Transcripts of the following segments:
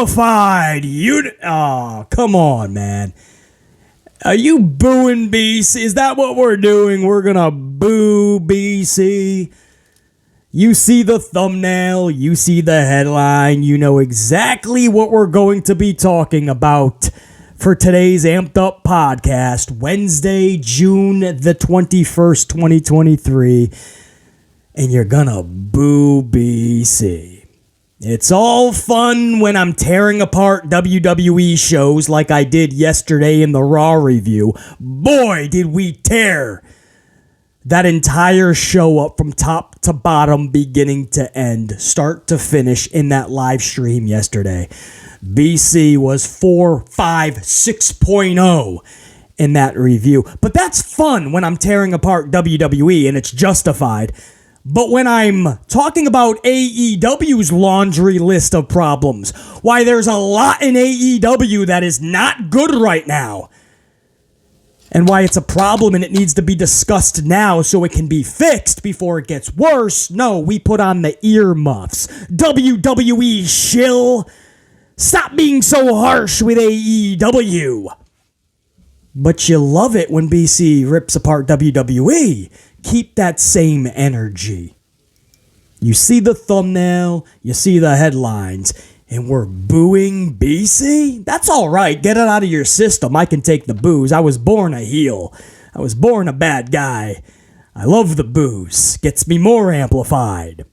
amplified. Come on, man. Are you booing BC? Is that what we're doing? We're gonna boo BC. You see the thumbnail, you see the headline, you know exactly what we're going to be talking about for today's Amped Up podcast, Wednesday, June the 21st, 2023, and you're gonna boo BC. It's all fun when I'm tearing apart WWE shows like I did yesterday in the Raw review. Boy, did we tear that entire show up from top to bottom, beginning to end, start to finish in that live stream yesterday. BC was 4, 5, 6.0 in that review. But that's fun when I'm tearing apart WWE and it's justified. But when I'm talking about AEW's laundry list of problems, why there's a lot in AEW that is not good right now, and why it's a problem and it needs to be discussed now so it can be fixed before it gets worse. No, we put on the earmuffs. WWE shill. Stop being so harsh with AEW. But you love it when BC rips apart WWE. Keep that same energy. You see the thumbnail, you see the headlines, and we're booing BC? That's all right. Get it out of your system. I can take the boos. I was born a heel. I was born a bad guy. I love the boos. Gets me more amplified.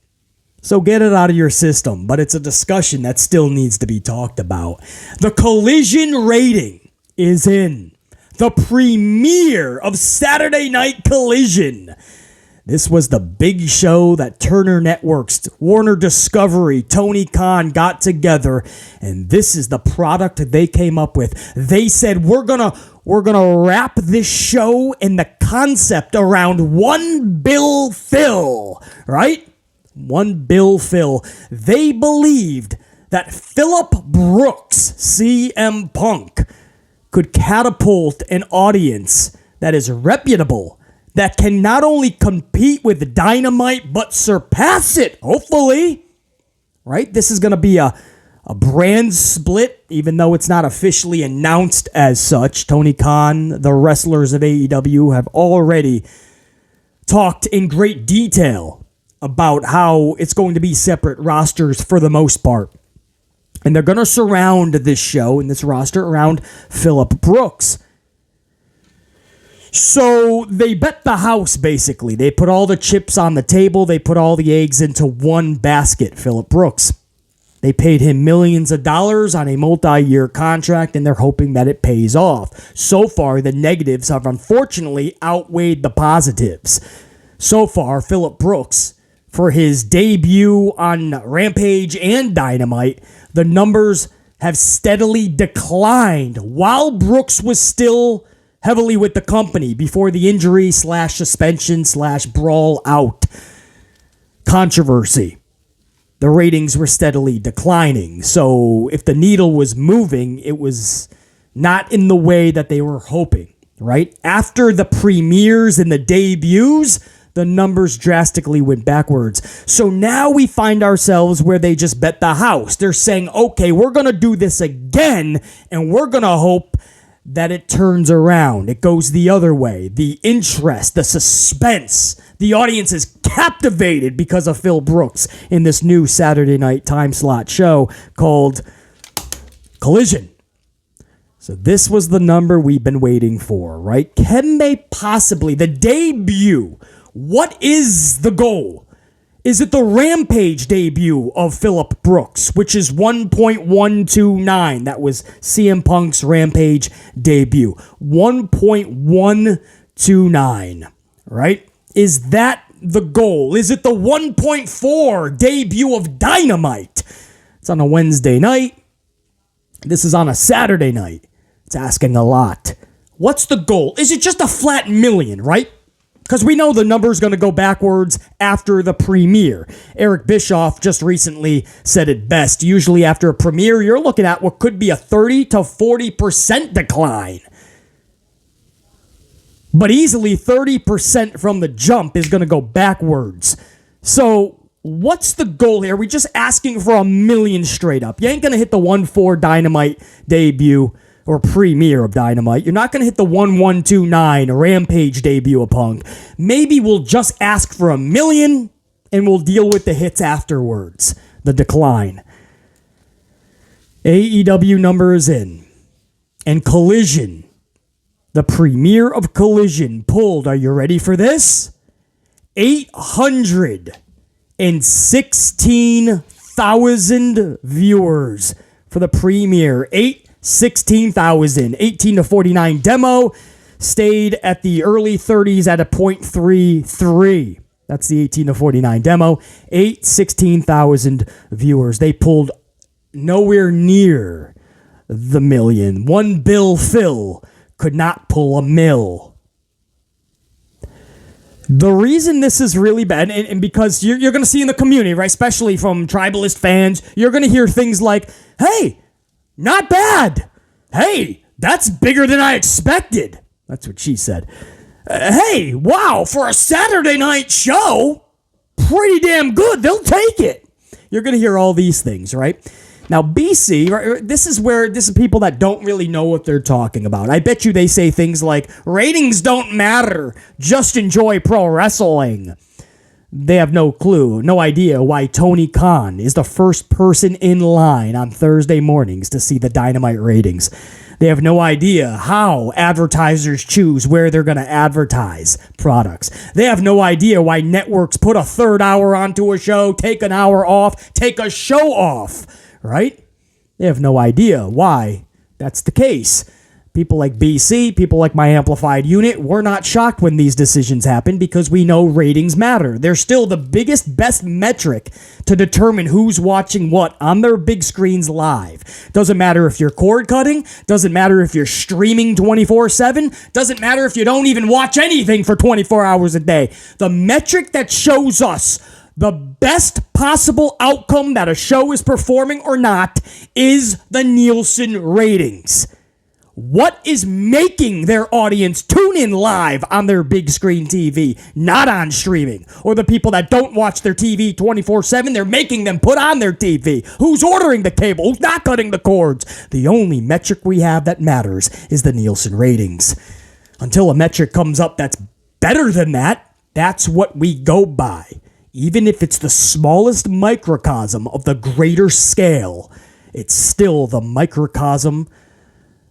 So get it out of your system. But it's a discussion that still needs to be talked about. The Collision rating is in. The premiere of Saturday Night Collision. This was the big show that Turner Networks, Warner Discovery, Tony Khan got together, and this is the product they came up with. They said, we're gonna wrap this show in the concept around one Bill Phil, right? One Bill Phil. They believed that Phillip Brooks, CM Punk, could catapult an audience that is reputable, that can not only compete with Dynamite, but surpass it, hopefully. Right? This is going to be a brand split, even though it's not officially announced as such. Tony Khan, the wrestlers of AEW, have already talked in great detail about how it's going to be separate rosters for the most part. And they're going to surround this show and this roster around Phillip Brooks. So they bet the house, basically. They put all the chips on the table. They put all the eggs into one basket, Phillip Brooks. They paid him millions of dollars on a multi-year contract, and they're hoping that it pays off. So far, the negatives have unfortunately outweighed the positives. So far, Phillip Brooks, for his debut on Rampage and Dynamite, the numbers have steadily declined while Brooks was still heavily with the company before the injury / suspension / brawl out controversy. The ratings were steadily declining. So if the needle was moving, it was not in the way that they were hoping, right? After the premieres and the debuts, the numbers drastically went backwards. So now we find ourselves where they just bet the house. They're saying, okay, we're going to do this again, and we're going to hope that it turns around. It goes the other way. The interest, the suspense, the audience is captivated because of Phil Brooks in this new Saturday night time slot show called Collision. So this was the number we've been waiting for, right? Can they possibly, the debut, what is the goal? Is it the Rampage debut of Phillip Brooks, which is 1.129? That was CM Punk's Rampage debut. 1.129, right? Is that the goal? Is it the 1.4 debut of Dynamite? It's on a Wednesday night. This is on a Saturday night. It's asking a lot. What's the goal? Is it just a flat million, right? Because we know the number's going to go backwards after the premiere. Eric Bischoff just recently said it best. Usually after a premiere, you're looking at what could be a 30 to 40% decline. But easily 30% from the jump is going to go backwards. So what's the goal here? Are we just asking for 1 million straight up? You ain't going to hit the 1-4 Dynamite debut or premiere of Dynamite. You're not going to hit the 1-1-2-9 Rampage debut of Punk. Maybe we'll just ask for 1 million and we'll deal with the hits afterwards. The decline. AEW number is in. And Collision, the premiere of Collision, pulled, are you ready for this? 816,000 viewers for the premiere. 816,000. 18 to 49 demo. Stayed at the early 30s at a .33. That's the 18 to 49 demo. 816,000 viewers. They pulled nowhere near the million. One Bill Phil could not pull a mill. The reason this is really bad, and because you're going to see in the community, right, especially from Tribalist fans, you're going to hear things like, hey, not bad. Hey, that's bigger than I expected. That's what she said. Hey, wow, for a Saturday night show, pretty damn good. They'll take it. You're going to hear all these things, right? Now, BC, right, this is people that don't really know what they're talking about. I bet you they say things like, ratings don't matter, just enjoy pro wrestling. They have no clue, no idea why Tony Khan is the first person in line on Thursday mornings to see the Dynamite ratings. They have no idea how advertisers choose where they're going to advertise products. They have no idea why networks put a third hour onto a show, take an hour off, take a show off. Right? They have no idea why that's the case. People like BC, people like my amplified unit, we're not shocked when these decisions happen because we know ratings matter. They're still the biggest, best metric to determine who's watching what on their big screens live. Doesn't matter if you're cord cutting, doesn't matter if you're streaming 24/7, doesn't matter if you don't even watch anything for 24 hours a day. The metric that shows us the best possible outcome that a show is performing or not is the Nielsen ratings. What is making their audience tune in live on their big screen TV, not on streaming? Or the people that don't watch their TV 24/7, they're making them put on their TV. Who's ordering the cable? Who's not cutting the cords? The only metric we have that matters is the Nielsen ratings. Until a metric comes up that's better than that, that's what we go by. Even if it's the smallest microcosm of the greater scale, it's still the microcosm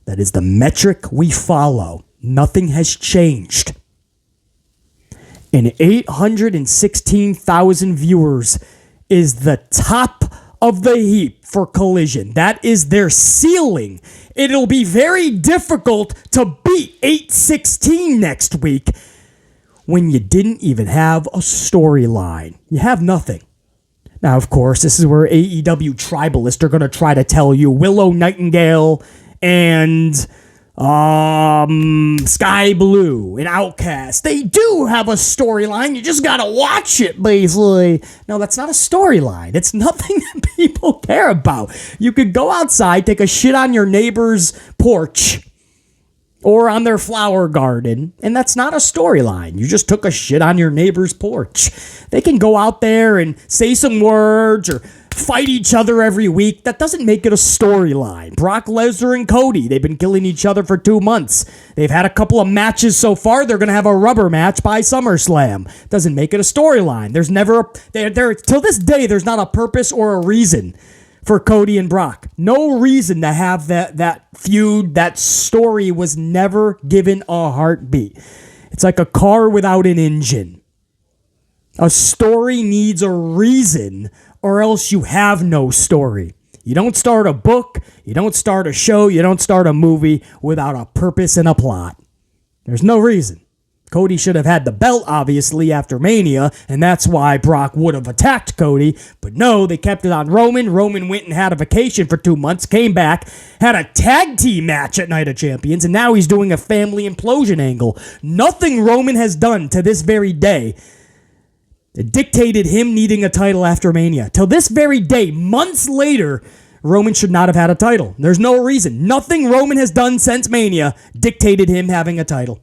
that is the metric we follow. Nothing has changed. And 816,000 viewers is the top of the heap for Collision. That is their ceiling. It'll be very difficult to beat 816 next week when you didn't even have a storyline. You have nothing. Now, of course, this is where AEW Tribalists are going to try to tell you Willow Nightingale and Sky Blue and Outcast, they do have a storyline. You just got to watch it, basically. No, that's not a storyline. It's nothing that people care about. You could go outside, take a shit on your neighbor's porch or on their flower garden, and that's not a storyline. You just took a shit on your neighbor's porch. They can go out there and say some words or fight each other every week. That doesn't make it a storyline. Brock Lesnar and Cody, they've been killing each other for 2 months. They've had a couple of matches so far. They're going to have a rubber match by SummerSlam. Doesn't make it a storyline. There's never, till this day, there's not a purpose or a reason for Cody and Brock. No reason to have that feud. That story was never given a heartbeat. It's like a car without an engine. A story needs a reason, or else you have no story. You don't start a book, you don't start a show, you don't start a movie without a purpose and a plot. There's no reason. Cody should have had the belt, obviously, after Mania, and that's why Brock would have attacked Cody. But no, they kept it on Roman. Roman went and had a vacation for 2 months, came back, had a tag team match at Night of Champions, and now he's doing a family implosion angle. Nothing Roman has done to this very day dictated him needing a title after Mania. Till this very day, months later, Roman should not have had a title. There's no reason. Nothing Roman has done since Mania dictated him having a title.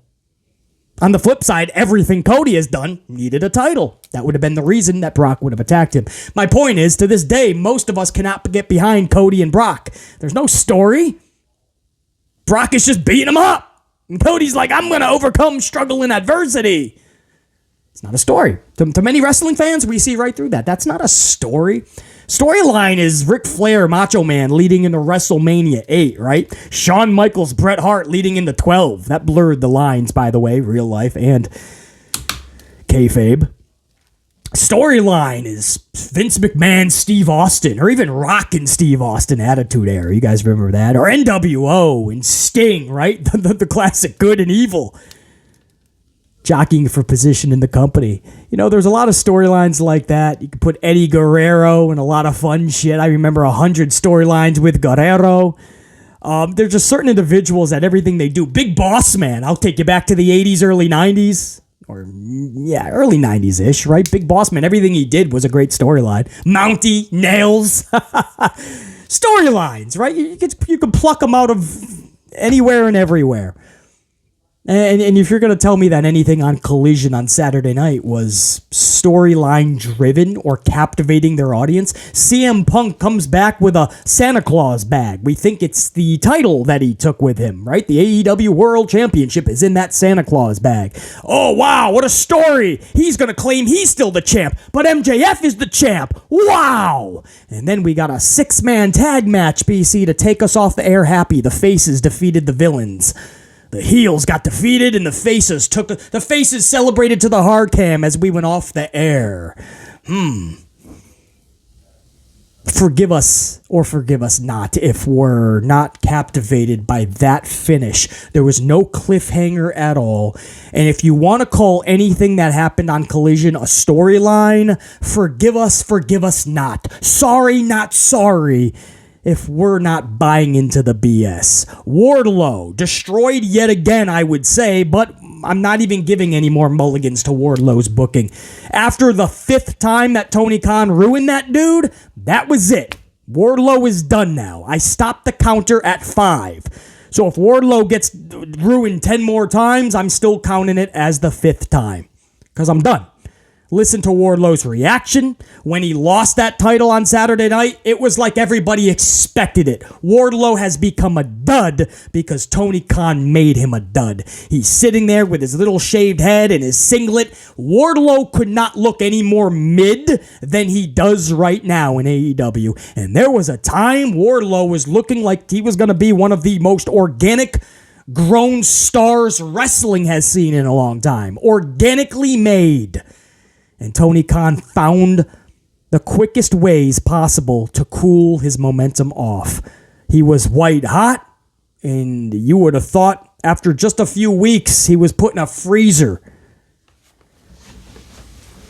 On the flip side, everything Cody has done needed a title. That would have been the reason that Brock would have attacked him. My point is, to this day, most of us cannot get behind Cody and Brock. There's no story. Brock is just beating him up. And Cody's like, I'm going to overcome struggle and adversity. It's not a story. To many wrestling fans, we see right through that. That's not a story. Storyline is Ric Flair, Macho Man, leading into WrestleMania 8, right? Shawn Michaels, Bret Hart leading into 12. That blurred the lines, by the way, real life and kayfabe. Storyline is Vince McMahon, Steve Austin, or even Rock and Steve Austin Attitude Era. You guys remember that? Or NWO and Sting, right? The classic good and evil. Jockeying for position in the company. You know, there's a lot of storylines like that. You could put Eddie Guerrero and a lot of fun shit. I remember 100 storylines with Guerrero. There's just certain individuals that everything they do. Big Boss Man. I'll take you back to the 80s, early 90s. Or, yeah, early 90s-ish, right? Big Boss Man. Everything he did was a great storyline. Mountie, Nails. Storylines, right? You can pluck them out of anywhere and everywhere. And if you're going to tell me that anything on Collision on Saturday night was storyline driven or captivating their audience, CM Punk comes back with a Santa Claus bag. We think it's the title that he took with him, right? The AEW World Championship is in that Santa Claus bag. Oh, wow, what a story. He's going to claim he's still the champ, but MJF is the champ. Wow. And then we got a 6-man tag match, BC, to take us off the air happy. The faces defeated the villains. The heels got defeated and the faces celebrated to the hard cam as we went off the air. Forgive us or forgive us not if we're not captivated by that finish. There was no cliffhanger at all. And if you want to call anything that happened on Collision a storyline, forgive us not. Sorry, not sorry. If we're not buying into the BS. Wardlow, destroyed yet again, I would say, but I'm not even giving any more mulligans to Wardlow's booking. After the 5th time that Tony Khan ruined that dude, that was it. Wardlow is done now. I stopped the counter at 5. So if Wardlow gets ruined 10 more times, I'm still counting it as the 5th time. Because I'm done. Listen to Wardlow's reaction when he lost that title on Saturday night. It was like everybody expected it. Wardlow has become a dud because Tony Khan made him a dud. He's sitting there with his little shaved head and his singlet. Wardlow could not look any more mid than he does right now in AEW. And there was a time Wardlow was looking like he was going to be one of the most organic grown stars wrestling has seen in a long time. Organically made. And Tony Khan found the quickest ways possible to cool his momentum off. He was white hot, and you would have thought after just a few weeks he was put in a freezer.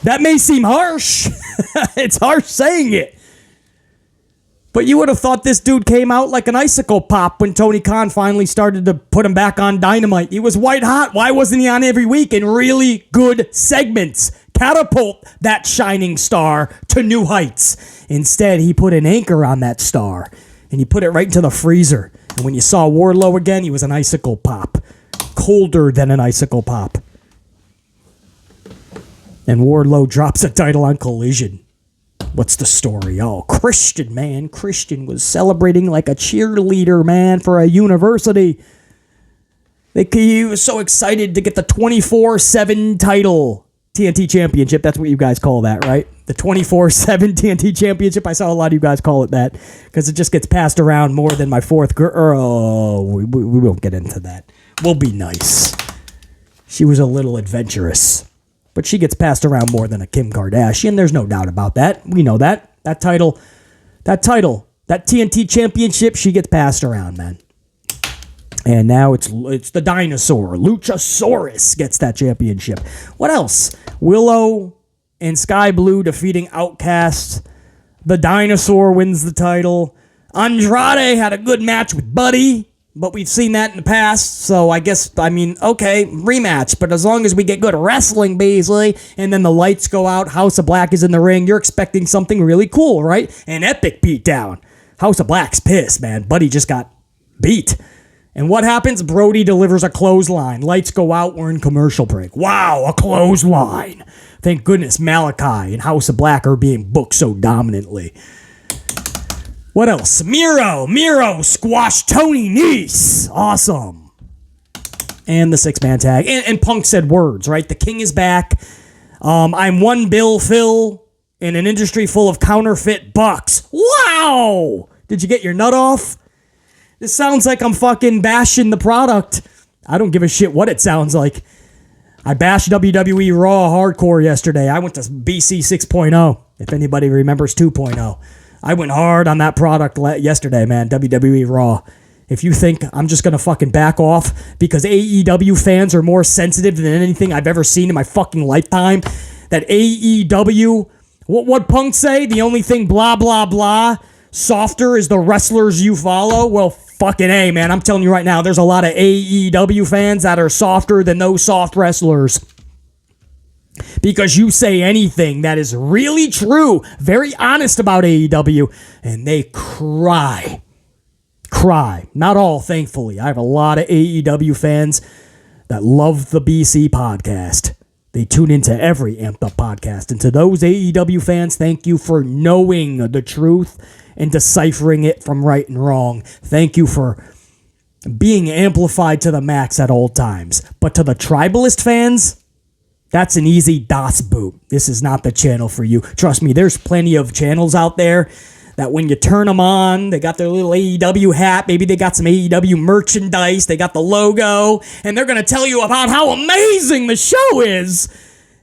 That may seem harsh. It's harsh saying it. But you would have thought this dude came out like an icicle pop when Tony Khan finally started to put him back on Dynamite. He was white hot. Why wasn't he on every week in really good segments? Catapult that shining star to new heights. Instead, he put an anchor on that star, and he put it right into the freezer. And when you saw Wardlow again, he was an icicle pop. Colder than an icicle pop. And Wardlow drops a title on Collision. What's the story? Oh, Christian, man. Christian was celebrating like a cheerleader, man, for a university. He was so excited to get the 24/7 title. TNT Championship, that's what you guys call that, right? The 24/7 TNT Championship. I saw a lot of you guys call it that because it just gets passed around more than my 4th girl. Oh, we won't get into that. We'll be nice. She was a little adventurous, but she gets passed around more than a Kim Kardashian. There's no doubt about that. We know that. That title, that TNT Championship, she gets passed around, man. And now it's the dinosaur. Luchasaurus gets that championship. What else? Willow and Sky Blue defeating Outcast. The dinosaur wins the title. Andrade had a good match with Buddy, but we've seen that in the past. So okay, rematch. But as long as we get good wrestling, Beasley, and then the lights go out, House of Black is in the ring, you're expecting something really cool, right? An epic beatdown. House of Black's pissed, man. Buddy just got beat. And what happens? Brody delivers a clothesline. Lights go out. We're in commercial break. Wow, a clothesline. Thank goodness Malachi and House of Black are being booked so dominantly. What else? Miro squashed Tony Nese. Awesome. And the 6-man tag. And Punk said words, right? The king is back. I'm one Bill Phil in an industry full of counterfeit bucks. Wow! Did you get your nut off? This sounds like I'm fucking bashing the product. I don't give a shit what it sounds like. I bashed WWE Raw Hardcore yesterday. I went to BC 6.0, if anybody remembers 2.0. I went hard on that product yesterday, man, WWE Raw. If you think I'm just going to fucking back off because AEW fans are more sensitive than anything I've ever seen in my fucking lifetime, that AEW, what Punk say? The only thing blah, blah, blah, softer is the wrestlers you follow? Well, fucking A, man. I'm telling you right now, there's a lot of AEW fans that are softer than those soft wrestlers. Because you say anything that is really true, very honest about AEW, and they cry. Not all, thankfully. I have a lot of AEW fans that love the BC podcast. They tune into every Amped Up podcast. And to those AEW fans, thank you for knowing the truth and deciphering it from right and wrong. Thank you for being amplified to the max at all times. But to the Tribalist fans, that's an easy DOS boot. This is not the channel for you. Trust me, there's plenty of channels out there that when you turn them on, they got their little AEW hat. Maybe they got some AEW merchandise. They got the logo. And they're going to tell you about how amazing the show is.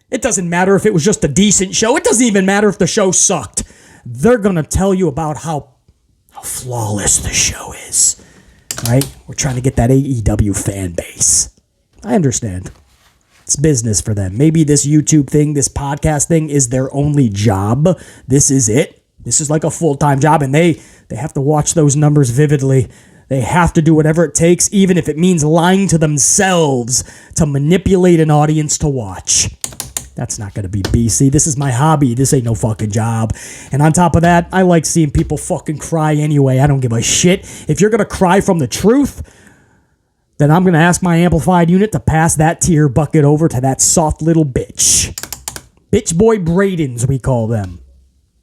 It doesn't matter if it was just a decent show. It doesn't even matter if the show sucked. They're going to tell you about how flawless the show is. Right? We're trying to get that AEW fan base. I understand. It's business for them. Maybe this YouTube thing, this podcast thing is their only job. This is it. This is like a full-time job, and they have to watch those numbers vividly. They have to do whatever it takes, even if it means lying to themselves to manipulate an audience to watch. That's not going to be BC. This is my hobby. This ain't no fucking job. And on top of that, I like seeing people fucking cry anyway. I don't give a shit. If you're going to cry from the truth, then I'm going to ask my amplified unit to pass that tear bucket over to that soft little bitch. Bitch boy Bradens, we call them.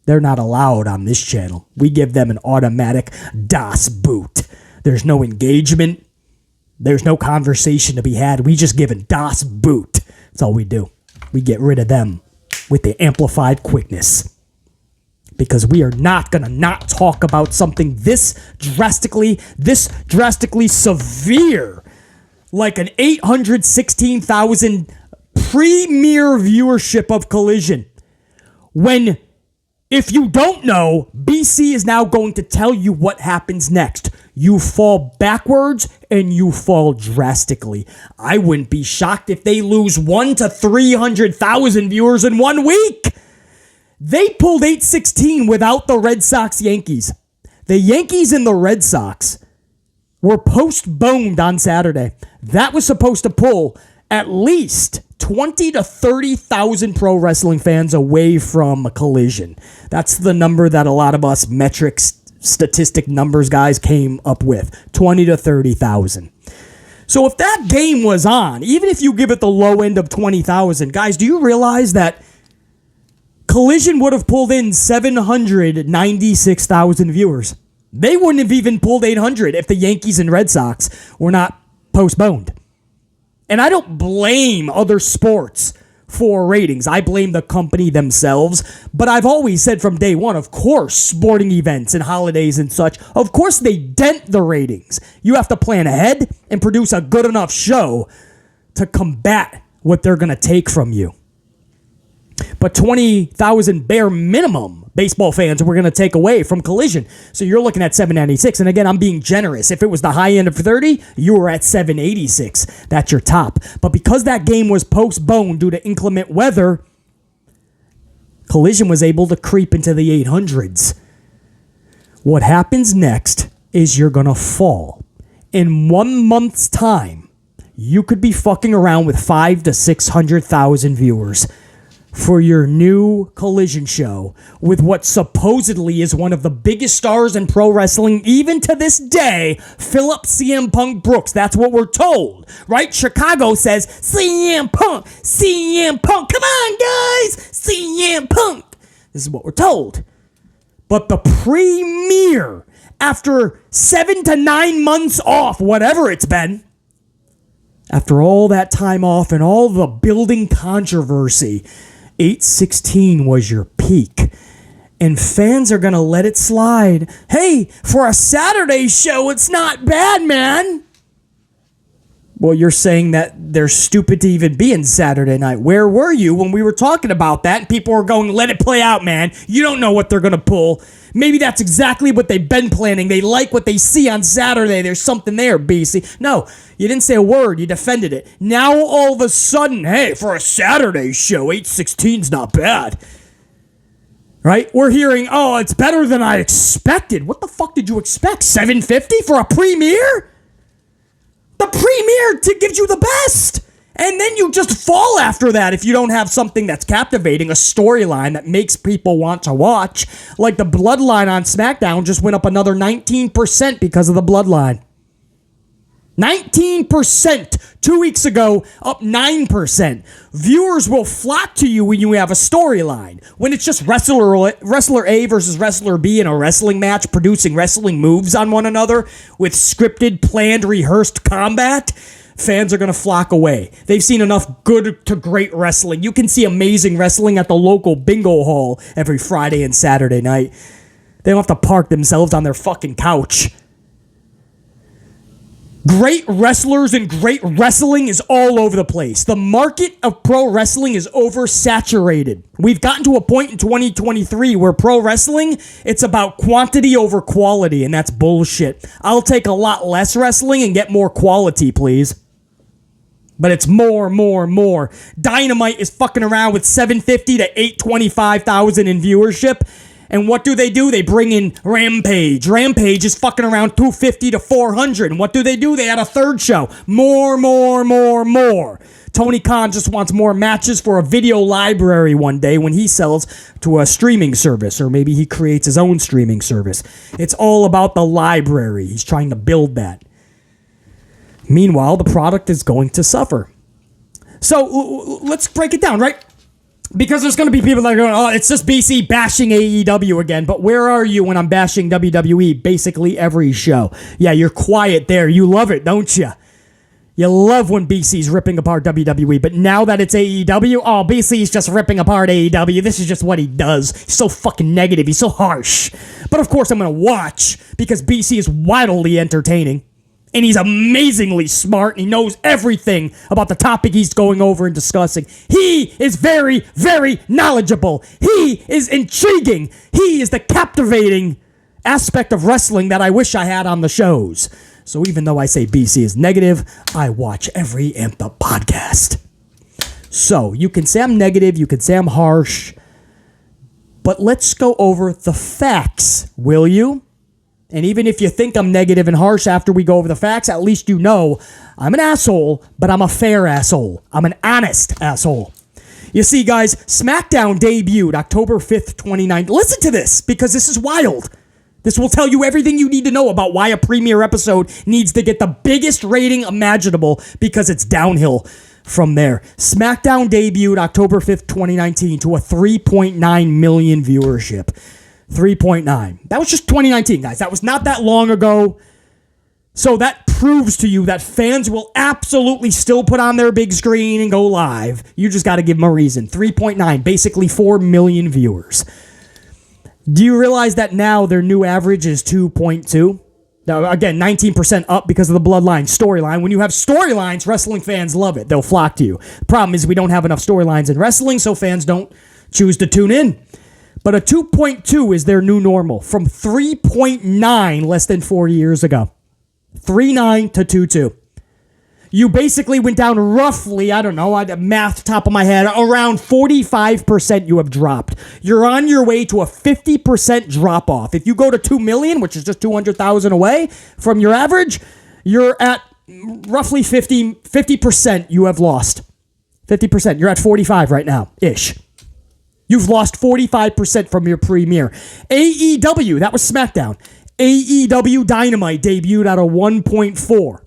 They're not allowed on this channel. We give them an automatic DOS boot. There's no engagement. There's no conversation to be had. We just give a DOS boot. That's all we do. We get rid of them with the amplified quickness. Because we are not going to not talk about something this drastically severe, like an 816,000 premier viewership of Collision. When, if you don't know, BC is now going to tell you what happens next. You fall backwards and you fall drastically. I wouldn't be shocked if they lose 1 to 300,000 viewers in 1 week. They pulled 816 without the Red Sox Yankees. The Yankees and the Red Sox were postponed on Saturday. That was supposed to pull at least 20 to 30,000 pro wrestling fans away from a Collision. That's the number that a lot of us metrics, statistic numbers guys came up with. 20 to 30,000. So if that game was on, even if you give it the low end of 20,000, guys, do you realize that Collision would have pulled in 796,000 viewers? They wouldn't have even pulled 800 if the Yankees and Red Sox were not postponed. And I don't blame other sports for ratings. I blame the company themselves. But I've always said from day one, of course, sporting events and holidays and such, of course they dent the ratings. You have to plan ahead and produce a good enough show to combat what they're going to take from you. But 20,000 bare minimum baseball fans we're going to take away from Collision. So you're looking at 796. And again, I'm being generous. If it was the high end of 30, you were at 786. That's your top. But because that game was postponed due to inclement weather, Collision was able to creep into the 800s. What happens next is you're going to fall. In 1 month's time, you could be fucking around with 500,000 to 600,000 viewers. for your new Collision show with what supposedly is one of the biggest stars in pro wrestling, even to this day, Philip CM Punk Brooks. That's what we're told, right? Chicago says, CM Punk, come on, guys, CM Punk. This is what we're told. But the premiere, after 7 to 9 months off, whatever it's been, after all that time off and all the building controversy, 8/16 was your peak. And fans are going to let it slide. Hey, for a Saturday show, it's not bad, man. Well, you're saying that they're stupid to even be in Saturday night. Where were you when we were talking about that? And people were going, let it play out, man. You don't know what they're going to pull. Maybe that's exactly what they've been planning. They like what they see on Saturday. There's something there, BC. No, you didn't say a word. You defended it. Now, all of a sudden, hey, for a Saturday show, 8/16's not bad. Right? We're hearing, oh, it's better than I expected. What the fuck did you expect? $750 for a premiere? The premiere gives you the best. And then you just fall after that if you don't have something that's captivating, a storyline that makes people want to watch. Like the Bloodline on SmackDown just went up another 19% because of the Bloodline. 19% 2 weeks ago, up 9%. Viewers will flock to you when you have a storyline. When it's just wrestler A versus wrestler B in a wrestling match, producing wrestling moves on one another with scripted, planned, rehearsed combat, fans are going to flock away. They've seen enough good to great wrestling. You can see amazing wrestling at the local bingo hall every Friday and Saturday night. They don't have to park themselves on their fucking couch. Great wrestlers and great wrestling is all over the place. The market of pro wrestling is oversaturated. We've gotten to a point in 2023 where pro wrestling, it's about quantity over quality, and that's bullshit. I'll take a lot less wrestling and get more quality, please. But it's more. Dynamite is fucking around with 750 to 825,000 in viewership. And what do? They bring in Rampage. Rampage is fucking around 250 to 400. And what do? They add a third show. More. Tony Khan just wants more matches for a video library one day when he sells to a streaming service. Or maybe he creates his own streaming service. It's all about the library. He's trying to build that. Meanwhile, the product is going to suffer. So let's break it down, right? Because there's going to be people that are going, oh, it's just BC bashing AEW again. But where are you when I'm bashing WWE? Basically every show. Yeah, you're quiet there. You love it, don't you? You love when BC's ripping apart WWE. But now that it's AEW, oh, BC's just ripping apart AEW. This is just what he does. He's so fucking negative. He's so harsh. But of course I'm going to watch because BC is wildly entertaining. And he's amazingly smart, and he knows everything about the topic he's going over and discussing. He is very, very knowledgeable. He is intriguing. He is the captivating aspect of wrestling that I wish I had on the shows. So even though I say BC is negative, I watch every Amped Up podcast. So you can say I'm negative, you can say I'm harsh, but let's go over the facts, will you? And even if you think I'm negative and harsh after we go over the facts, at least you know I'm an asshole, but I'm a fair asshole. I'm an honest asshole. You see, guys, SmackDown debuted October 5th, 2019. Listen to this, because this is wild. This will tell you everything you need to know about why a premiere episode needs to get the biggest rating imaginable, because it's downhill from there. SmackDown debuted October 5th, 2019 to a 3.9 million viewership. 3.9. That was just 2019, guys. That was not that long ago. So that proves to you that fans will absolutely still put on their big screen and go live. You just got to give them a reason. 3.9, basically 4 million viewers. Do you realize that now their new average is 2.2? Now, again, 19% up because of the Bloodline storyline. When you have storylines, wrestling fans love it. They'll flock to you. The problem is we don't have enough storylines in wrestling, so fans don't choose to tune in. But a 2.2 is their new normal from 3.9 less than 4 years ago. 3.9 to 2.2. You basically went down roughly, I don't know, I math top of my head, around 45% you have dropped. You're on your way to a 50% drop off. If you go to 2 million, which is just 200,000 away from your average, you're at roughly 50% you have lost. 50%. You're at 45 right now, ish. You've lost 45% from your premiere. AEW, that was SmackDown. AEW Dynamite debuted at a 1.4.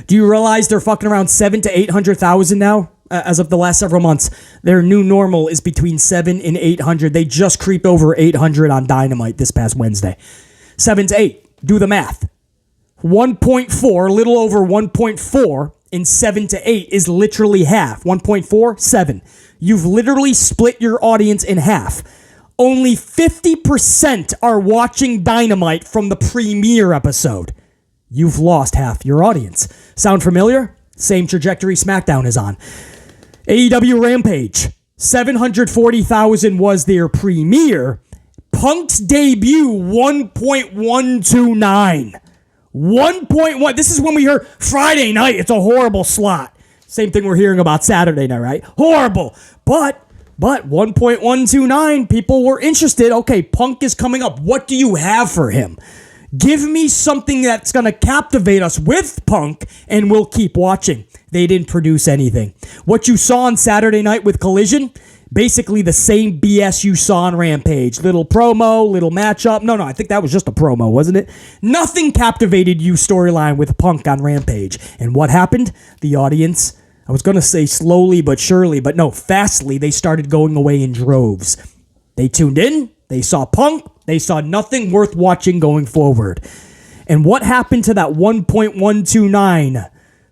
Do you realize they're fucking around 7 to 800,000 now? As of the last several months, their new normal is between 7 and 800. They just creeped over 800 on Dynamite this past Wednesday. 7 to 8. Do the math. 1.4, a little over 1.4, and 7 to 8 is literally half. 1.4, 7. You've literally split your audience in half. Only 50% are watching Dynamite from the premiere episode. You've lost half your audience. Sound familiar? Same trajectory SmackDown is on. AEW Rampage, 740,000 was their premiere. Punk's debut, 1.129. 1.1. This is when we heard Friday night. It's a horrible slot. Same thing we're hearing about Saturday night, right? Horrible. But 1.129, people were interested. Okay, Punk is coming up. What do you have for him? Give me something that's going to captivate us with Punk, and we'll keep watching. They didn't produce anything. What you saw on Saturday night with Collision, basically the same BS you saw on Rampage. Little promo, little matchup. No, I think that was just a promo, wasn't it? Nothing captivated you storyline with Punk on Rampage. And what happened? The audience, I was going to say slowly but surely, but no, fastly, they started going away in droves. They tuned in, they saw Punk, they saw nothing worth watching going forward. And what happened to that 1.129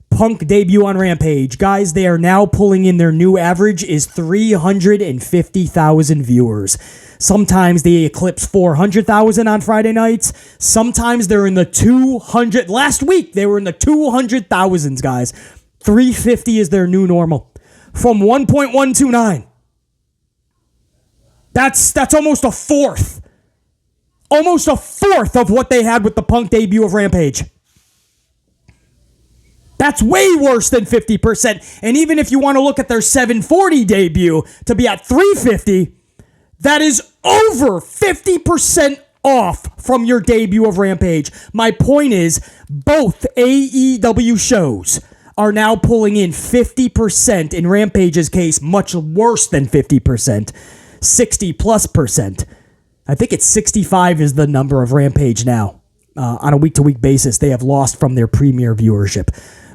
Punk debut on Rampage? Guys, they are now pulling in their new average is 350,000 viewers. Sometimes they eclipse 400,000 on Friday nights. Sometimes they're in the 200. Last week, they were in the 200,000s, guys. 350 is their new normal. From 1.129. That's almost a fourth. Almost a fourth of what they had with the Punk debut of Rampage. That's way worse than 50%. And even if you want to look at their 740 debut to be at 350, that is over 50% off from your debut of Rampage. My point is, both AEW shows are now pulling in 50%. In Rampage's case, much worse than 50%. 60+%. I think it's 65 is the number of Rampage now. On a week-to-week basis, they have lost from their premiere viewership.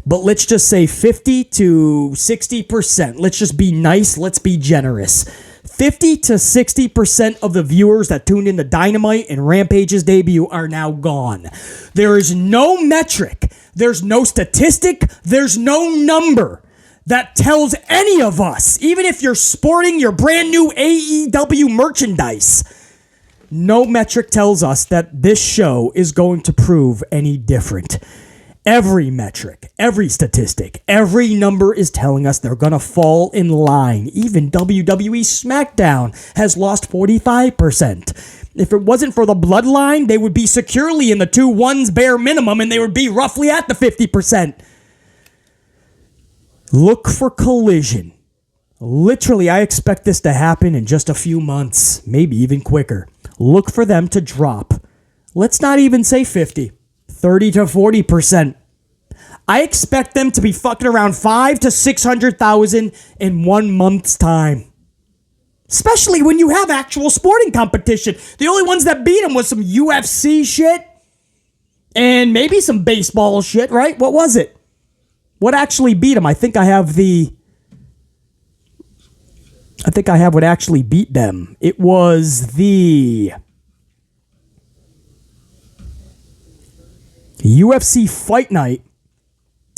But let's just say 50 to 60%. Let's just be nice. Let's be generous. 50 to 60% of the viewers that tuned into Dynamite and Rampage's debut are now gone. There is no metric. There's no statistic. There's no number that tells any of us, even if you're sporting your brand new AEW merchandise, no metric tells us that this show is going to prove any different. Every metric, every statistic, every number is telling us they're going to fall in line. Even WWE SmackDown has lost 45%. If it wasn't for the bloodline, they would be securely in the 2-1s bare minimum, and they would be roughly at the 50%. Look for Collision. Literally, I expect this to happen in just a few months, maybe even quicker. Look for them to drop. Let's not even say 50, 30 to 40%. I expect them to be fucking around 5 to 600,000 in 1 month's time. Especially when you have actual sporting competition. The only ones that beat them was some UFC shit and maybe some baseball shit, right? What was it? What actually beat them? I think I have what actually beat them. It was the UFC Fight Night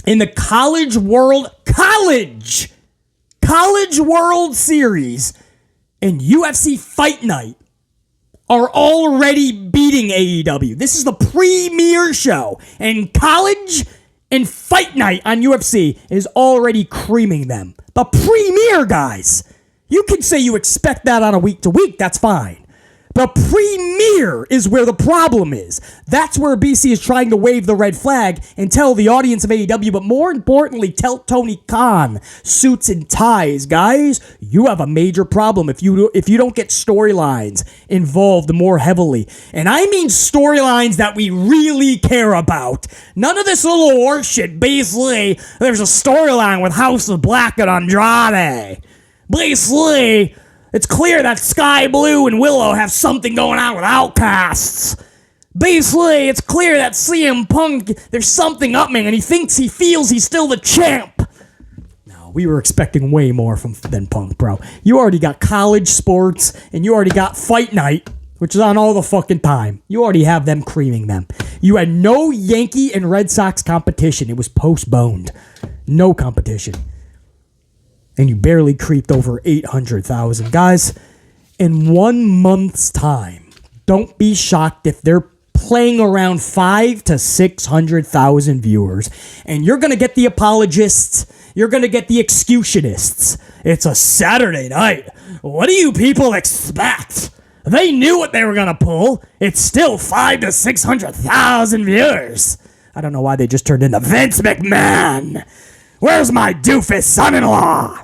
in the College World Series and UFC Fight Night are already beating AEW. This is the premier show, and College and Fight Night on UFC is already creaming them. The premier, guys. You can say you expect that on a week-to-week, that's fine. The premier is where the problem is. That's where BC is trying to wave the red flag and tell the audience of AEW, but more importantly, tell Tony Khan, suits and ties, guys, you have a major problem if you don't get storylines involved more heavily. And I mean storylines that we really care about. None of this little horse shit. Basically, there's a storyline with House of Black and Andrade. Basically, It's clear that Sky Blue and Willow have something going on with Outcasts. Basically, it's clear that CM Punk, there's something up, man, and he feels he's still the champ. No, we were expecting way more than Punk, bro. You already got college sports, and you already got Fight Night, which is on all the fucking time. You already have them creaming them. You had no Yankee and Red Sox competition. It was postponed. No competition. And you barely creeped over 800,000. Guys, in 1 month's time, don't be shocked if they're playing around 500,000 to 600,000 viewers. And you're going to get the apologists. You're going to get the excusenists. It's a Saturday night. What do you people expect? They knew what they were going to pull. It's still 500,000 to 600,000 viewers. I don't know why they just turned into Vince McMahon. Where's my doofus son-in-law?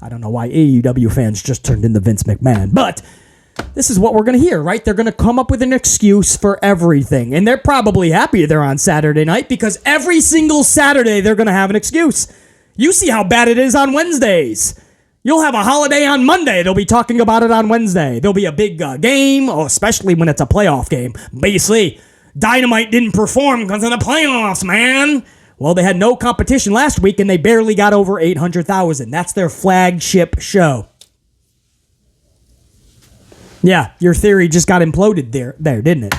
I don't know why AEW fans just turned into Vince McMahon, but this is what we're going to hear, right? They're going to come up with an excuse for everything, and they're probably happy they're on Saturday night because every single Saturday they're going to have an excuse. You see how bad it is on Wednesdays. You'll have a holiday on Monday. They'll be talking about it on Wednesday. There'll be a big game, especially when it's a playoff game. Basically, Dynamite didn't perform because of the playoffs, man. Well, they had no competition last week, and they barely got over 800,000. That's their flagship show. Yeah, your theory just got imploded there, didn't it?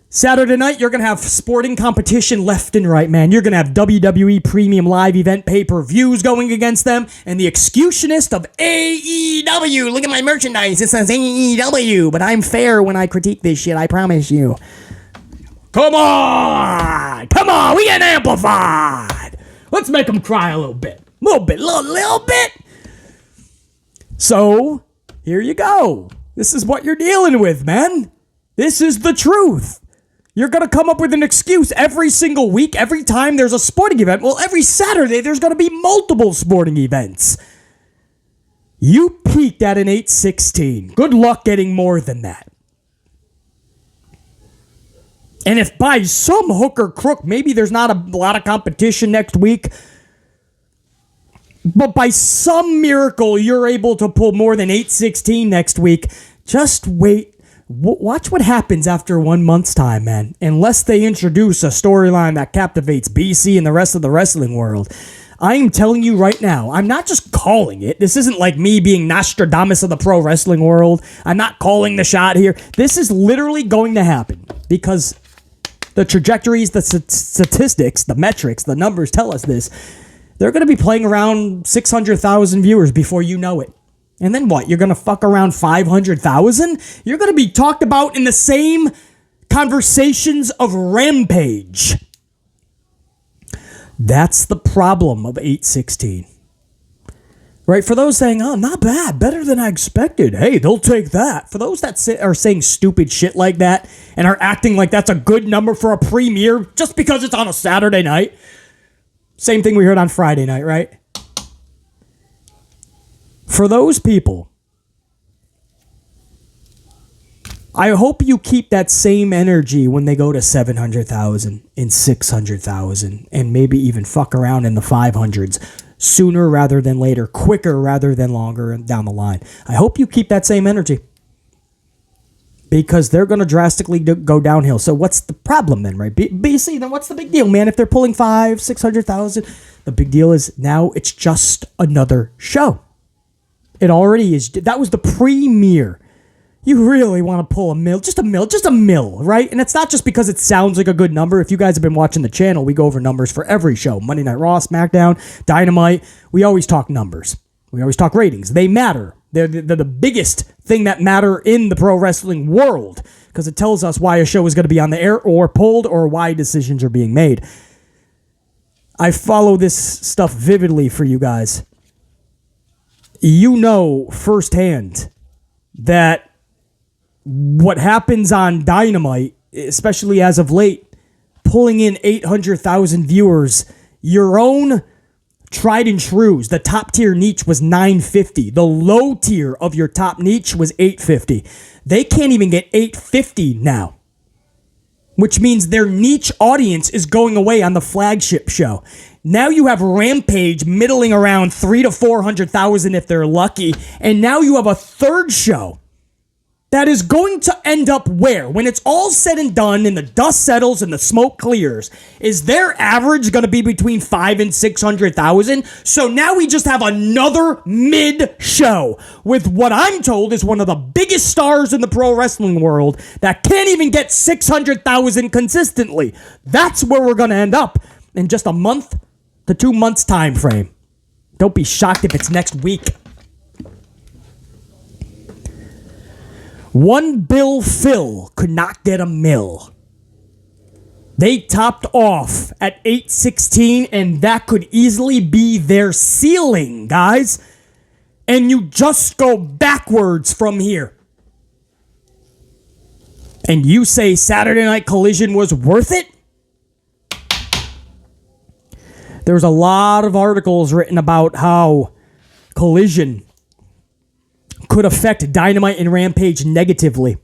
Saturday night, you're going to have sporting competition left and right, man. You're going to have WWE Premium Live Event pay-per-views going against them, and the excutionist of AEW. Look at my merchandise. It says AEW, but I'm fair when I critique this shit, I promise you. Come on, we getting amplified. Let's make them cry a little bit. Little bit. So, here you go. This is what you're dealing with, man. This is the truth. You're going to come up with an excuse every single week, every time there's a sporting event. Well, every Saturday, there's going to be multiple sporting events. You peaked at an 816. Good luck getting more than that. And if by some hook or crook, maybe there's not a lot of competition next week, but by some miracle, you're able to pull more than 816 next week, just wait. Watch what happens after 1 month's time, man. Unless they introduce a storyline that captivates BC and the rest of the wrestling world. I am telling you right now, I'm not just calling it. This isn't like me being Nostradamus of the pro wrestling world. I'm not calling the shot here. This is literally going to happen because the trajectories, the statistics, the metrics, the numbers tell us this. They're going to be playing around 600,000 viewers before you know it. And then what? You're going to fuck around 500,000? You're going to be talked about in the same conversations of Rampage. That's the problem of 816. Right? For those saying, oh, not bad, better than I expected. Hey, they'll take that. For those that are saying stupid shit like that and are acting like that's a good number for a premiere just because it's on a Saturday night. Same thing we heard on Friday night, right? For those people, I hope you keep that same energy when they go to 700,000 and 600,000 and maybe even fuck around in the 500s sooner rather than later, quicker rather than longer down the line. I hope you keep that same energy because they're going to drastically go downhill. So what's the problem then, right? BC, then what's the big deal, man? If they're pulling 600,000, the big deal is now it's just another show. It already is. That was the premiere. You really want to pull a mil, just a mil, right? And it's not just because it sounds like a good number. If you guys have been watching the channel, we go over numbers for every show. Monday Night Raw, SmackDown, Dynamite. We always talk numbers. We always talk ratings. They matter. They're the biggest thing that matter in the pro wrestling world because it tells us why a show is going to be on the air or pulled or why decisions are being made. I follow this stuff vividly for you guys. You know firsthand that what happens on Dynamite, especially as of late, pulling in 800,000 viewers, your own tried and trues, the top tier niche was 950. The low tier of your top niche was 850. They can't even get 850 now. which means their niche audience is going away on the flagship show. Now you have Rampage middling around 300,000 to 400,000 if they're lucky, and now you have a third show that is going to end up where? When it's all said and done and the dust settles and the smoke clears, is their average going to be between 500,000 and 600,000? So now we just have another mid-show with what I'm told is one of the biggest stars in the pro wrestling world that can't even get 600,000 consistently. That's where we're going to end up in just a month to 2 months time frame. Don't be shocked if it's next week. One Bill Phil could not get a mill. They topped off at 816, and that could easily be their ceiling, guys. And you just go backwards from here. And you say Saturday Night Collision was worth it? There's a lot of articles written about how Collision could affect Dynamite and Rampage negatively.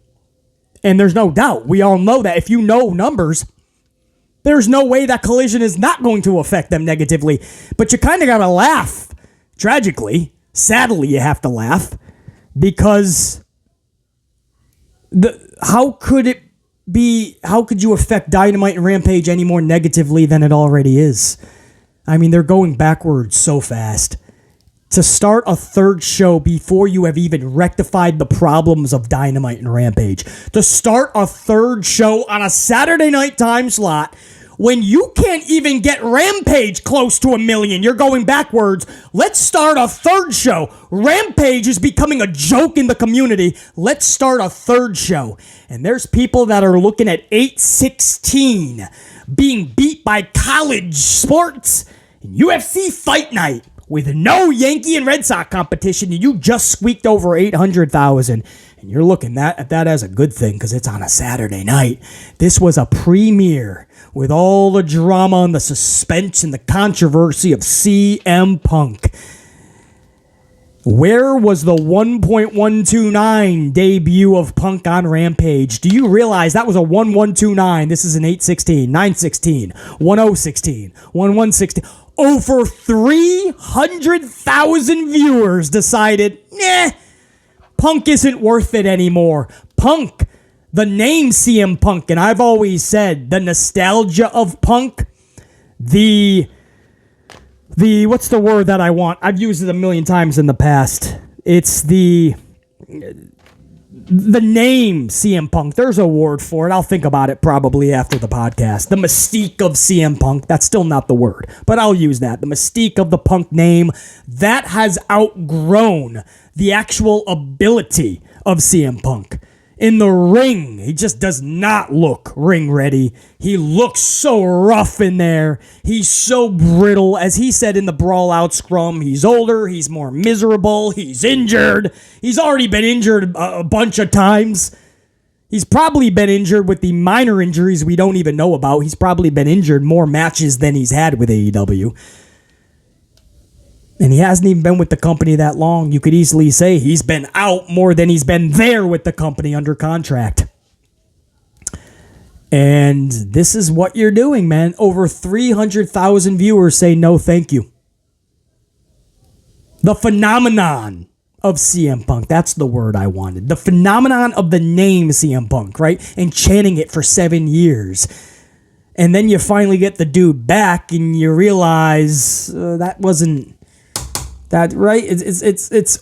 And there's no doubt. We all know that. If you know numbers, there's no way that Collision is not going to affect them negatively. But you kind of got to laugh. Tragically, sadly, you have to laugh. Because how could you affect Dynamite and Rampage any more negatively than it already is? I mean, they're going backwards so fast. To start a third show before you have even rectified the problems of Dynamite and Rampage. To start a third show on a Saturday night time slot when you can't even get Rampage close to 1 million. You're going backwards. Let's start a third show. Rampage is becoming a joke in the community. Let's start a third show. And there's people that are looking at 816 being beat by college sports and UFC Fight Night. With no Yankee and Red Sox competition, you just squeaked over 800,000. And you're looking at that as a good thing because it's on a Saturday night. This was a premiere with all the drama and the suspense and the controversy of CM Punk. Where was the 1.129 debut of Punk on Rampage? Do you realize that was a 1129? This is an 816, 916, 1016, 1116. Over 300,000 viewers decided, Punk isn't worth it anymore. Punk, the name CM Punk, and I've always said the nostalgia of Punk, what's the word that I want? I've used it a million times in the past. It's the name CM Punk. There's a word for it. I'll think about it probably after the podcast. The mystique of CM Punk. That's still not the word, but I'll use that. The mystique of the Punk name. That has outgrown the actual ability of CM Punk. In the ring, he just does not look ring ready. He looks so rough in there. He's so brittle. As he said in the Brawl Out scrum, he's older, he's more miserable, he's injured. He's already been injured a bunch of times. He's probably been injured with the minor injuries we don't even know about. He's probably been injured more matches than he's had with AEW. And he hasn't even been with the company that long. You could easily say he's been out more than he's been there with the company under contract. And this is what you're doing, man. Over 300,000 viewers say no thank you. The phenomenon of CM Punk. That's the word I wanted. The phenomenon of the name CM Punk, right? And chanting it for 7 years. And then you finally get the dude back and you realize that wasn't... That right? It's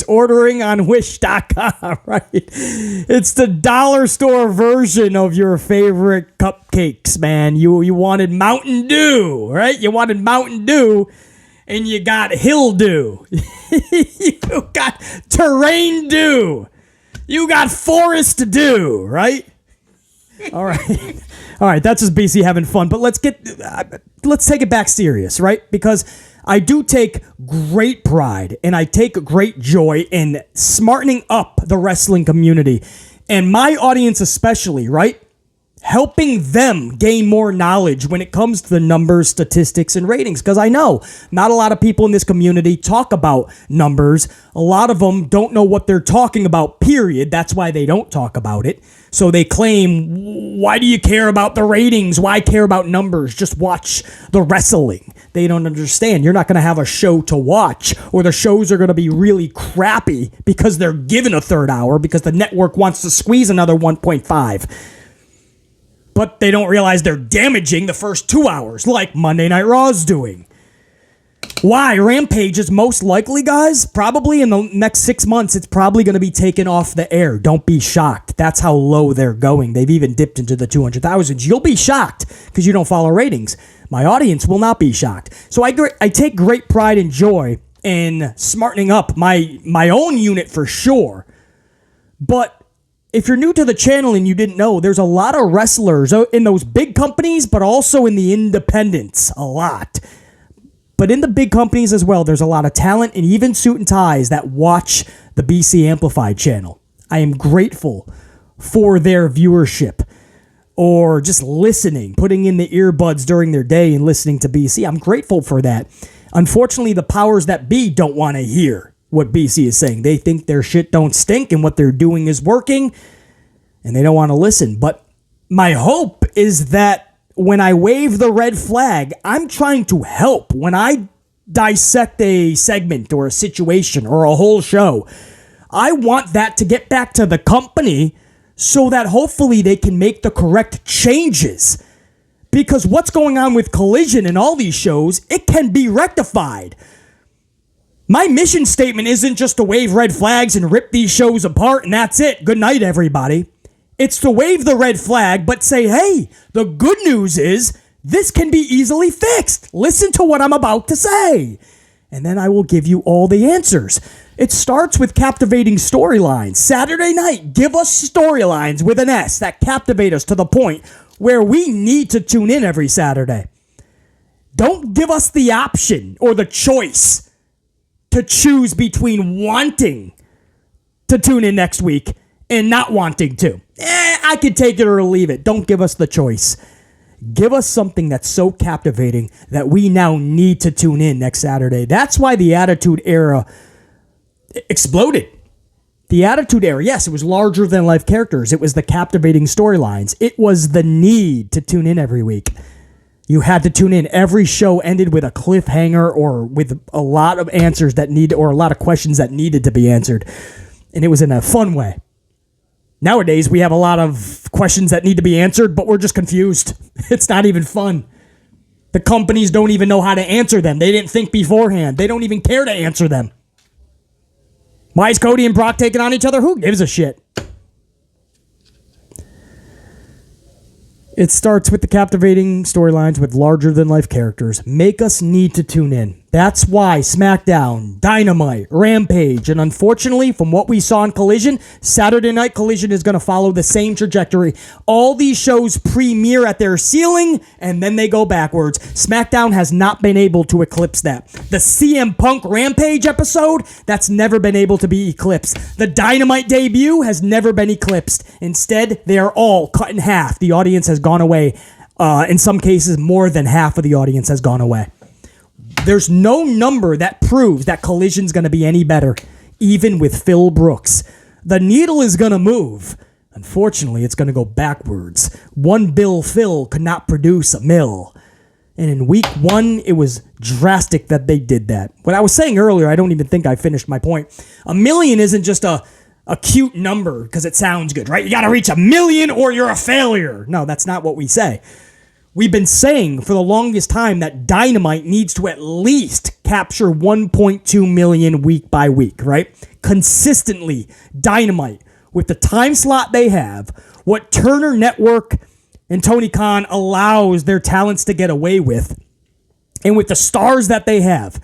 ordering on Wish.com, right? It's the dollar store version of your favorite cupcakes, man. You wanted Mountain Dew, right? You wanted Mountain Dew, and you got Hill Dew. You got Terrain Dew. You got Forest Dew, right? All right. All right, that's just BC having fun, but let's take it back serious, right? Because I do take great pride and I take great joy in smartening up the wrestling community and my audience especially, right? helping them gain more knowledge when it comes to the numbers, statistics, and ratings. Because I know not a lot of people in this community talk about numbers. A lot of them don't know what they're talking about, period. That's why they don't talk about it. So they claim, why do you care about the ratings? Why care about numbers? Just watch the wrestling. They don't understand. You're not going to have a show to watch, or the shows are going to be really crappy because they're given a third hour because the network wants to squeeze another 1.5. But they don't realize they're damaging the first 2 hours, like Monday Night Raw's doing. Why? Rampage is most likely, guys, probably in the next 6 months, it's probably going to be taken off the air. Don't be shocked. That's how low they're going. They've even dipped into the 200,000s. You'll be shocked because you don't follow ratings. My audience will not be shocked. So I take great pride and joy in smartening up my own unit for sure. But if you're new to the channel and you didn't know, there's a lot of wrestlers in those big companies, but also in the independents, a lot. But in the big companies as well, there's a lot of talent and even suit and ties that watch the BC Amplified channel. I am grateful for their viewership or just listening, putting in the earbuds during their day and listening to BC. I'm grateful for that. Unfortunately, the powers that be don't want to hear what BC is saying. They think their shit don't stink and what they're doing is working, and they don't want to listen. But my hope is that when I wave the red flag, I'm trying to help. When I dissect a segment or a situation or a whole show, I want that to get back to the company so that hopefully they can make the correct changes. Because what's going on with Collision and all these shows, it can be rectified. My mission statement isn't just to wave red flags and rip these shows apart and that's it. Good night, everybody. It's to wave the red flag, but say, hey, the good news is this can be easily fixed. Listen to what I'm about to say. And then I will give you all the answers. It starts with captivating storylines. Saturday night, give us storylines with an S that captivate us to the point where we need to tune in every Saturday. Don't give us the option or the choice to choose between wanting to tune in next week and not wanting to. I could take it or leave it. Don't give us the choice. Give us something that's so captivating that we now need to tune in next Saturday. That's why the Attitude Era exploded. The Attitude Era, yes, it was larger than life characters. It was the captivating storylines. It was the need to tune in every week. You had to tune in. Every show ended with a cliffhanger or with a lot of answers that need, or a lot of questions that needed to be answered. And it was in a fun way. Nowadays, we have a lot of questions that need to be answered, but we're just confused. It's not even fun. The companies don't even know how to answer them. They didn't think beforehand. They don't even care to answer them. Why is Cody and Brock taking on each other? Who gives a shit? It starts with the captivating storylines with larger-than-life characters. Make us need to tune in. That's why SmackDown, Dynamite, Rampage, and unfortunately, from what we saw in Collision, Saturday Night Collision is going to follow the same trajectory. All these shows premiere at their ceiling, and then they go backwards. SmackDown has not been able to eclipse that. The CM Punk Rampage episode, that's never been able to be eclipsed. The Dynamite debut has never been eclipsed. Instead, they are all cut in half. The audience has gone away. In some cases, more than half of the audience has gone away. There's no number that proves that Collision's going to be any better, even with Phil Brooks. The needle is going to move. Unfortunately, it's going to go backwards. One Bill Phil could not produce a mill. And in week one, it was drastic that they did that. What I was saying earlier, I don't even think I finished my point. 1 million isn't just a cute number because it sounds good, right? You got to reach 1 million or you're a failure. No, that's not what we say. We've been saying for the longest time that Dynamite needs to at least capture 1.2 million week by week, right? Consistently, Dynamite, with the time slot they have, what Turner Network and Tony Khan allows their talents to get away with, and with the stars that they have,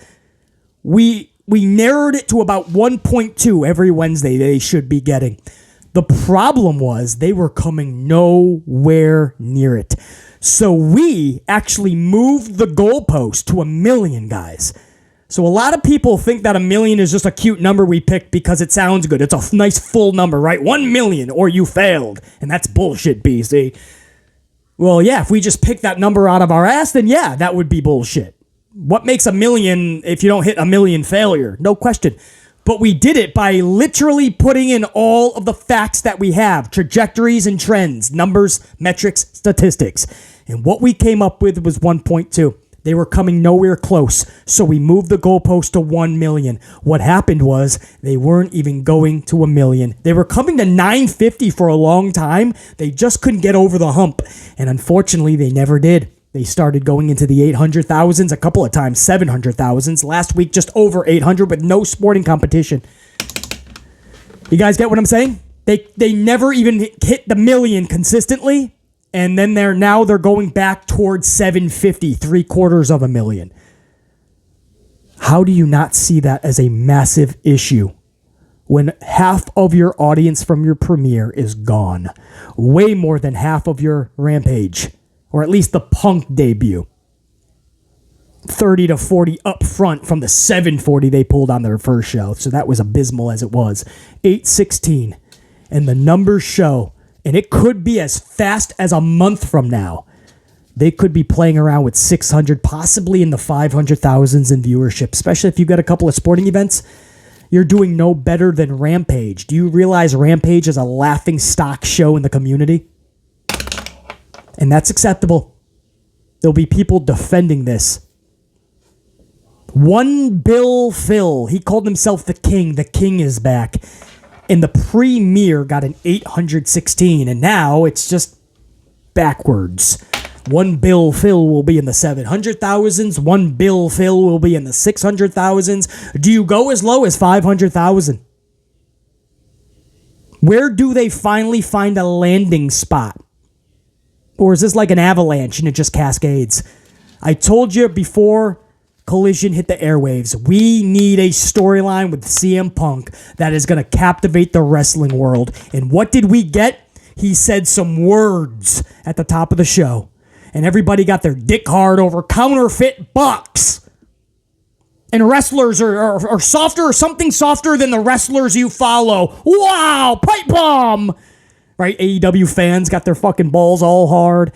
we narrowed it to about 1.2 every Wednesday they should be getting. The problem was they were coming nowhere near it. So we actually moved the goalpost to 1 million, guys. So a lot of people think that 1 million is just a cute number we picked because it sounds good. It's a nice full number, right? 1 million or you failed. And that's bullshit, BC. Well, yeah, if we just pick that number out of our ass, then yeah, that would be bullshit. What makes a million if you don't hit a million failure? No question. But we did it by literally putting in all of the facts that we have, trajectories and trends, numbers, metrics, statistics. And what we came up with was 1.2. They were coming nowhere close, so we moved the goalpost to 1 million. What happened was they weren't even going to a million. They were coming to 950 for a long time. They just couldn't get over the hump, and unfortunately, they never did. They started going into the 800,000s, a couple of times 700,000s. Last week, just over 800 with no sporting competition. You guys get what I'm saying? They never even hit the million consistently. And then they're going back towards 750, 750,000. How do you not see that as a massive issue when half of your audience from your premiere is gone? Way more than half of your Rampage, or at least the Punk debut. 30 to 40 up front from the 740 they pulled on their first show. So that was abysmal as it was. 816. And the numbers show, and it could be as fast as a month from now, they could be playing around with 600, possibly in the 500,000s in viewership, especially if you've got a couple of sporting events. You're doing no better than Rampage. Do you realize Rampage is a laughing stock show in the community? And that's acceptable. There'll be people defending this. One Bill Phil, he called himself the King. The King is back. And the premiere got an 816, and now it's just backwards. One Bill Phil will be in the 700,000s. One Bill Phil will be in the 600,000s. Do you go as low as 500,000? Where do they finally find a landing spot? Or is this like an avalanche and it just cascades? I told you before Collision hit the airwaves. We need a storyline with CM Punk that is going to captivate the wrestling world. And what did we get? He said some words at the top of the show. And everybody got their dick hard over counterfeit bucks. And wrestlers are softer or something softer than the wrestlers you follow. Wow, pipe bomb! Right, AEW fans got their fucking balls all hard.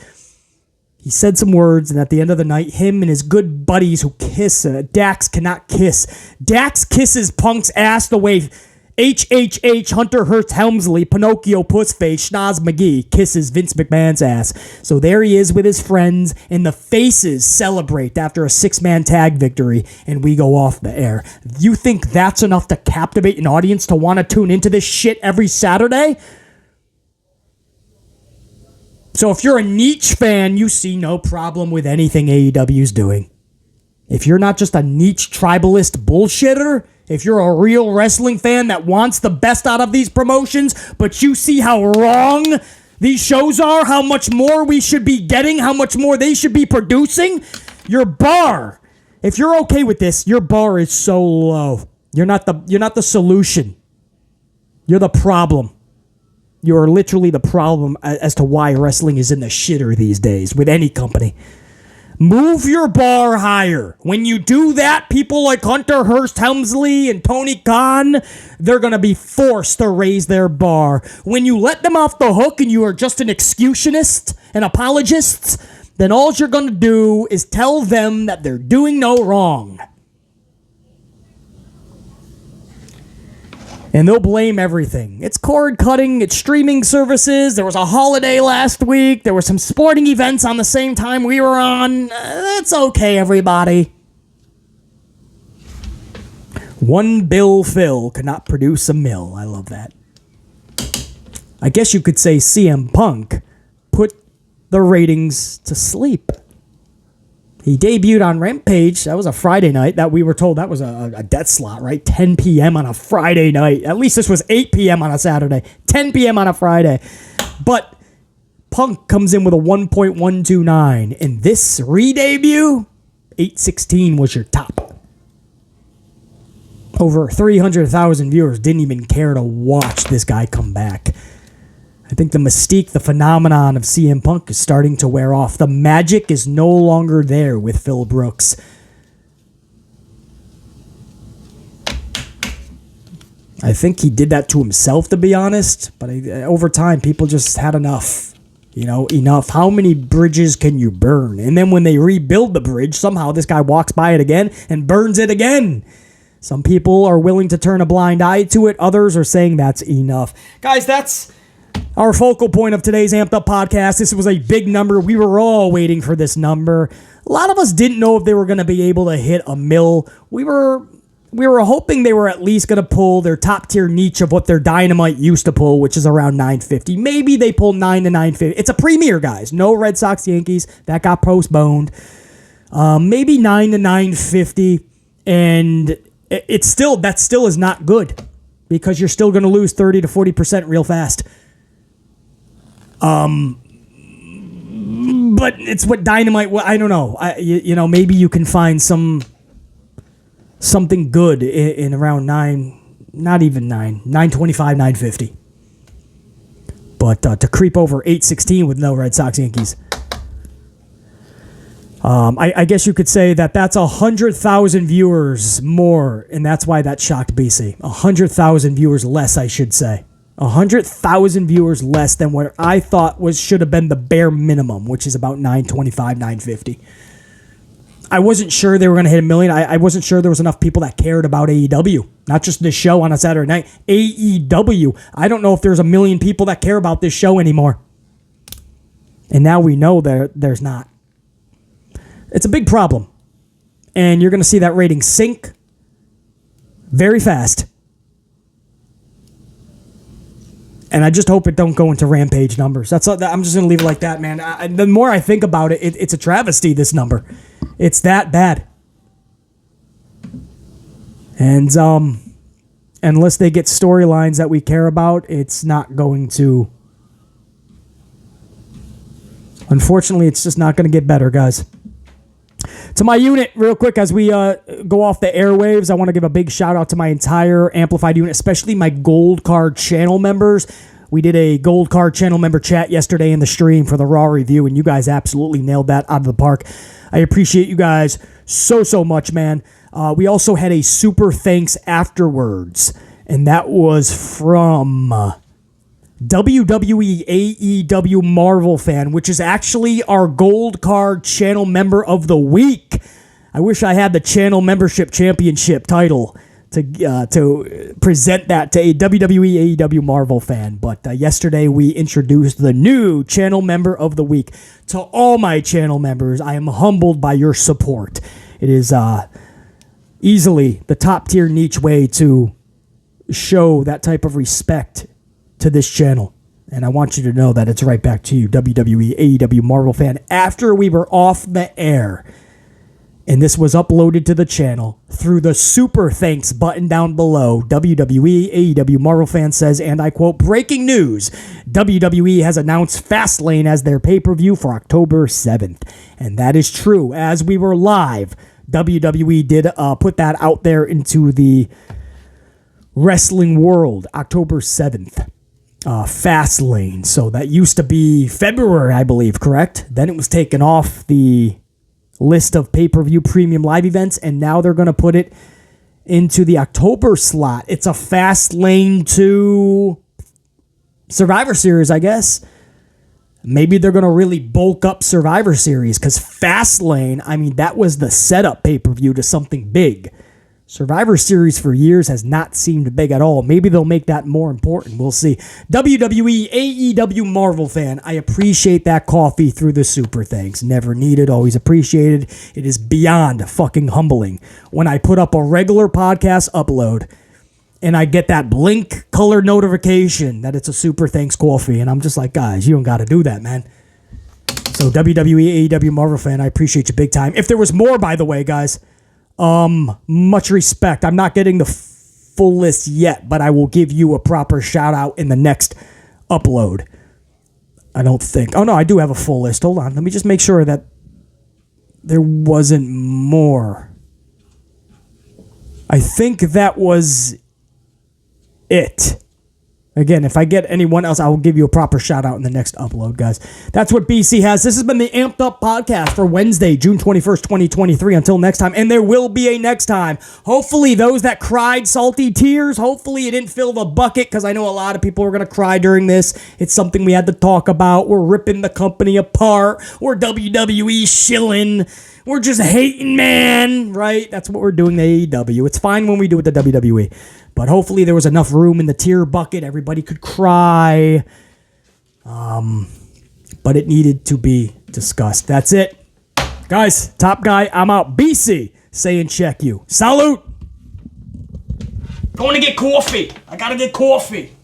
He said some words, and at the end of the night, him and his good buddies who kiss, Dax cannot kiss. Dax kisses Punk's ass the way HHH, Hunter Hearst Helmsley, Pinocchio Pussface, Schnoz McGee kisses Vince McMahon's ass. So there he is with his friends, and the faces celebrate after a 6-man tag victory, and we go off the air. You think that's enough to captivate an audience to want to tune into this shit every Saturday? So if you're a niche fan, you see no problem with anything AEW's doing. If you're not just a niche tribalist bullshitter, if you're a real wrestling fan that wants the best out of these promotions, but you see how wrong these shows are, how much more we should be getting, how much more they should be producing, your bar, if you're okay with this, your bar is so low. You're not the solution. You're the problem. You're literally the problem as to why wrestling is in the shitter these days with any company. Move your bar higher. When you do that, people like Hunter Hearst Helmsley and Tony Khan, they're going to be forced to raise their bar. When you let them off the hook and you are just an excutionist, an apologist, then all you're going to do is tell them that they're doing no wrong. And they'll blame everything. It's cord cutting, it's streaming services, there was a holiday last week, there were some sporting events on the same time we were on. That's okay, everybody. One Bill Phil could not produce a mill. I love that. I guess you could say CM Punk put the ratings to sleep. He debuted on Rampage. That was a Friday night that we were told that was a death slot, right? 10 p.m. on a Friday night. At least this was 8 p.m. on a Saturday. 10 p.m. on a Friday. But Punk comes in with a 1.129. And this re-debut, 816 was your top. Over 300,000 viewers didn't even care to watch this guy come back. I think the mystique, the phenomenon of CM Punk is starting to wear off. The magic is no longer there with Phil Brooks. I think he did that to himself, to be honest. But over time, people just had enough. Enough. How many bridges can you burn? And then when they rebuild the bridge, somehow this guy walks by it again and burns it again. Some people are willing to turn a blind eye to it. Others are saying that's enough. Guys, that's our focal point of today's Amped Up podcast. This was a big number. We were all waiting for this number. A lot of us didn't know if they were going to be able to hit a mil. We were hoping they were at least going to pull their top tier niche of what their Dynamite used to pull, which is around 950. Maybe they pull 9 to 950. It's a premiere, guys. No Red Sox Yankees. That got postponed. Maybe 9 to 950. And that still is not good because you're still going to lose 30 to 40% real fast. But it's what Dynamite, I don't know. Maybe you can find something good in around 925, 950. But to creep over 816 with no Red Sox Yankees. I guess you could say that's 100,000 viewers more, and that's why that shocked BC. 100,000 viewers less, I should say. 100,000 viewers less than what I thought should have been the bare minimum, which is about 925, 950. I wasn't sure they were going to hit 1 million. I wasn't sure there was enough people that cared about AEW. Not just this show on a Saturday night. AEW. I don't know if there's 1 million people that care about this show anymore. And now we know there's not. It's a big problem. And you're going to see that rating sink very fast. And I just hope it don't go into Rampage numbers. I'm just going to leave it like that, man. The more I think about it, it's a travesty, this number. It's that bad. And unless they get storylines that we care about, it's not going to... Unfortunately, it's just not going to get better, guys. To my unit, real quick, as we go off the airwaves, I want to give a big shout out to my entire Amplified unit, especially my Gold Card channel members. We did a Gold Card channel member chat yesterday in the stream for the Raw review, and you guys absolutely nailed that out of the park. I appreciate you guys so much, man. We also had a super thanks afterwards, and that was from WWE AEW Marvel Fan, which is actually our Gold Card channel member of the week. I wish I had the channel membership championship title to present that to a WWE AEW Marvel Fan. But yesterday we introduced the new channel member of the week. To all my channel members, I am humbled by your support. It is easily the top tier niche way to show that type of respect to this channel. And I want you to know that it's right back to you, WWE AEW Marvel Fan. After we were off the air, and this was uploaded to the channel through the super thanks button down below, WWE AEW Marvel Fan says, and I quote, "Breaking news, WWE has announced Fastlane as their pay-per-view for October 7th. And that is true. As we were live, WWE did put that out there into the wrestling world, October 7th. Fastlane. So that used to be February, I believe, correct? Then it was taken off the list of pay-per-view premium live events, and now they're going to put it into the October slot. It's a Fastlane to Survivor Series, I guess. Maybe they're going to really bulk up Survivor Series, because Fastlane, I mean, that was the setup pay-per-view to something big. Survivor Series for years has not seemed big at all. Maybe they'll make that more important. We'll see. WWE AEW Marvel Fan, I appreciate that coffee through the super thanks. Never needed, always appreciated. It is beyond fucking humbling when I put up a regular podcast upload and I get that blink color notification that it's a super thanks coffee. And I'm just like, guys, you don't got to do that, man. So WWE AEW Marvel Fan, I appreciate you big time. If there was more, by the way, guys, much respect. I'm not getting the full list yet, but I will give you a proper shout out in the next upload. I don't think. Oh no, I do have a full list. Hold on. Let me just make sure that there wasn't more. I think that was it. Again, if I get anyone else, I will give you a proper shout out in the next upload, guys. That's what BC has. This has been the Amped Up Podcast for Wednesday, June 21st, 2023. Until next time, and there will be a next time. Hopefully, those that cried salty tears, hopefully it didn't fill the bucket, because I know a lot of people are going to cry during this. It's something we had to talk about. We're ripping the company apart. We're WWE shilling. We're just hating, man, right? That's what we're doing to AEW. It's fine when we do it to WWE. But hopefully there was enough room in the tear bucket. Everybody could cry. But it needed to be discussed. That's it. Guys, top guy, I'm out. BC, saying check you. Salute. Going to get coffee. I got to get coffee.